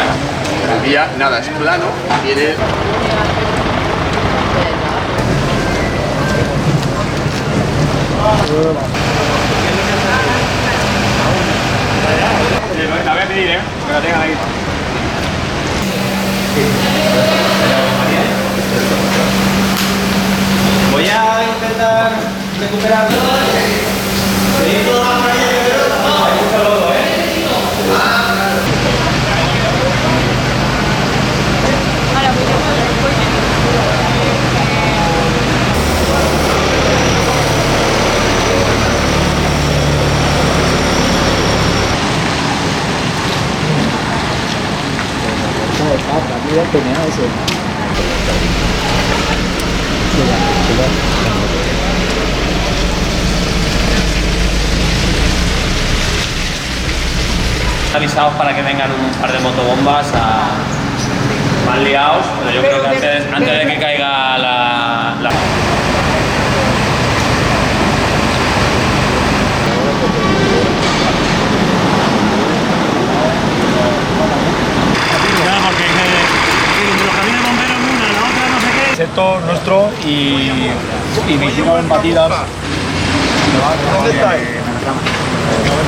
vía. El vía, nada, es plano, tiene... La voy a pedir, que la tengan ahí. Voy a intentar recuperarlo. Avisados para que vengan un par de motobombas más liados, pero yo creo que antes de que caiga la... Sector nuestro y me hicieron batidas. ¿Dónde estáis?